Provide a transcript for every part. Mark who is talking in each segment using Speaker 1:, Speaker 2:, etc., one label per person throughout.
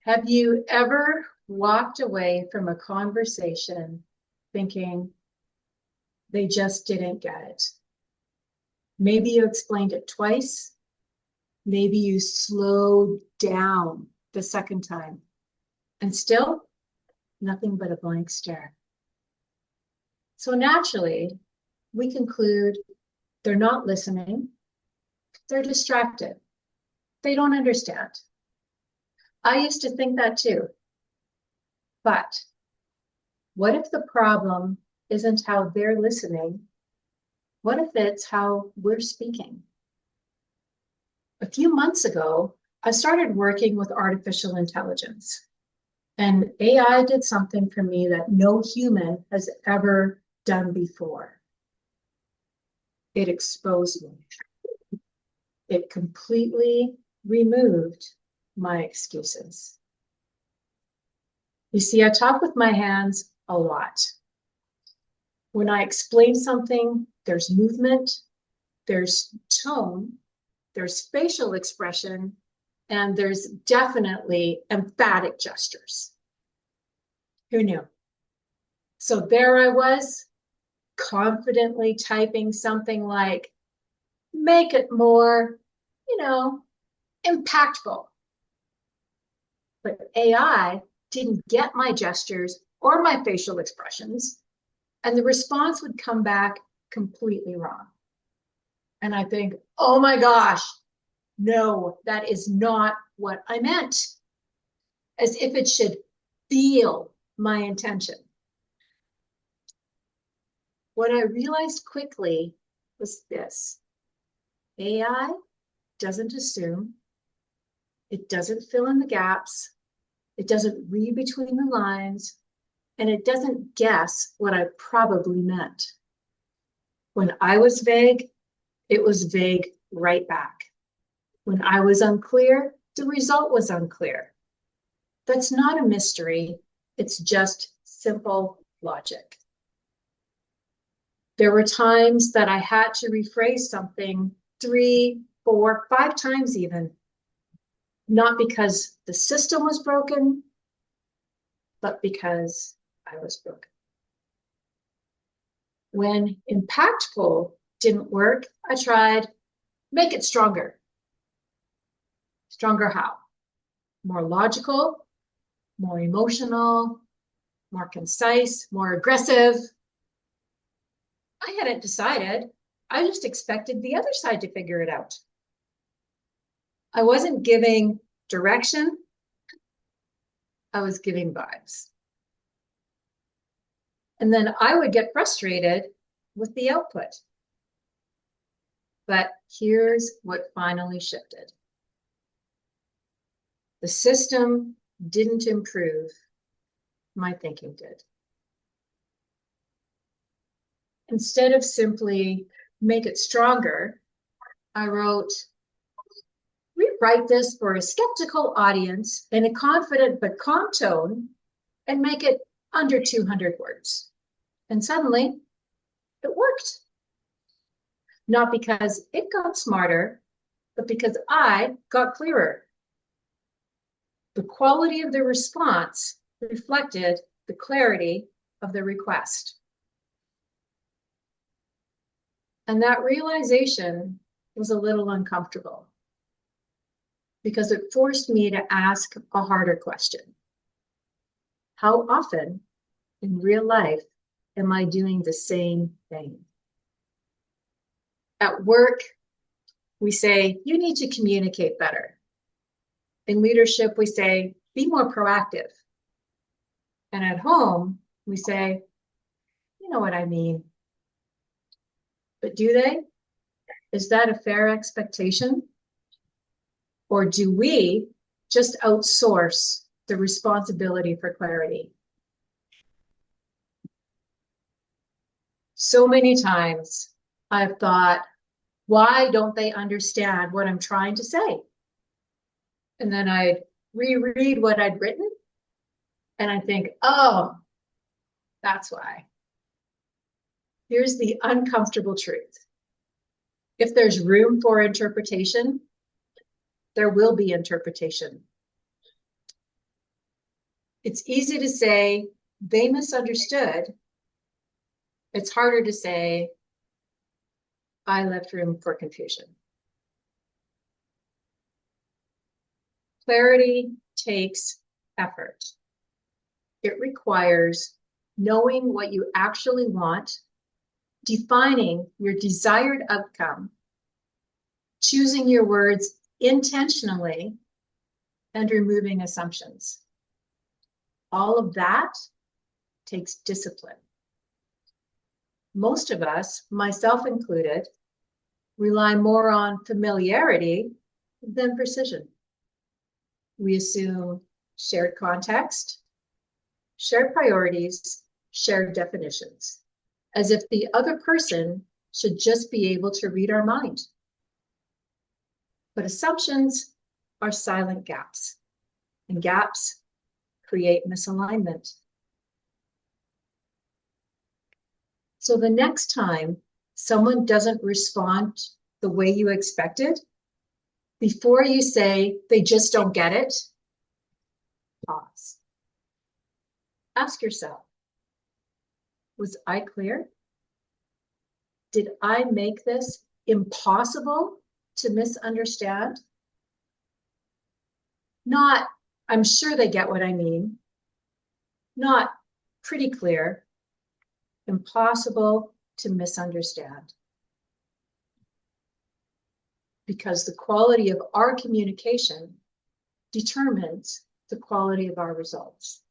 Speaker 1: Have you ever walked away from a conversation thinking they just didn't get it? Maybe you explained it twice. Maybe you slowed down the second time, and still nothing but a blank stare. So naturally, we conclude they're not listening, they're distracted, they don't understand. I used to think that too. But what if the problem isn't how they're listening? What if it's how we're speaking? A few months ago, I started working with artificial intelligence, and AI did something for me that no human has ever done before. It exposed me. It completely removed my excuses. You see, I talk with my hands a lot. When I explain something, there's movement, there's tone, there's facial expression, and there's definitely emphatic gestures. Who knew? So there I was, confidently typing something like, make it more, impactful. But AI didn't get my gestures or my facial expressions, and the response would come back completely wrong. And I think, oh my gosh, no, that is not what I meant. As if it should feel my intention. What I realized quickly was this: AI doesn't assume, it doesn't fill in the gaps, it doesn't read between the lines, and it doesn't guess what I probably meant. When I was vague, it was vague right back. When I was unclear, the result was unclear. That's not a mystery, it's just simple logic. There were times that I had to rephrase something 3, 4, 5 times even, not because the system was broken, but because I was broken. When impactful didn't work, I tried, make it stronger. Stronger how? More logical, more emotional, more concise, more aggressive. I hadn't decided. I just expected the other side to figure it out. I wasn't giving direction. I was giving vibes. And then I would get frustrated with the output. But here's what finally shifted. The system didn't improve. My thinking did. Instead of simply make it stronger, I wrote, rewrite this for a skeptical audience in a confident but calm tone and make it under 200 words. And suddenly, it worked. Not because it got smarter, but because I got clearer. The quality of the response reflected the clarity of the request. And that realization was a little uncomfortable because it forced me to ask a harder question. How often in real life am I doing the same thing? At work, we say, you need to communicate better. In leadership, we say, be more proactive. And at home, we say, you know what I mean. But do they? Is that a fair expectation? Or do we just outsource the responsibility for clarity? So many times I've thought, why don't they understand what I'm trying to say? And then I'd reread what I'd written and I think, oh, that's why. Here's the uncomfortable truth. If there's room for interpretation, there will be interpretation. It's easy to say they misunderstood. It's harder to say I left room for confusion. Clarity takes effort. It requires knowing what you actually want, defining your desired outcome, choosing your words intentionally, and removing assumptions. All of that takes discipline. Most of us, myself included, rely more on familiarity than precision. We assume shared context, shared priorities, shared definitions, as if the other person should just be able to read our mind. But assumptions are silent gaps, and gaps create misalignment. So the next time someone doesn't respond the way you expected, before you say they just don't get it, pause. Ask yourself, was I clear? Did I make this impossible to misunderstand? Not, I'm sure they get what I mean. Not pretty clear. Impossible to misunderstand. Because the quality of our communication determines the quality of our results.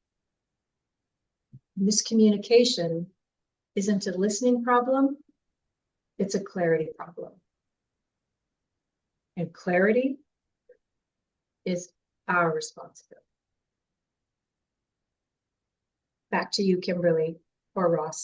Speaker 1: Miscommunication isn't a listening problem, it's a clarity problem. And clarity is our responsibility. Back to you, Kimberly or Ross.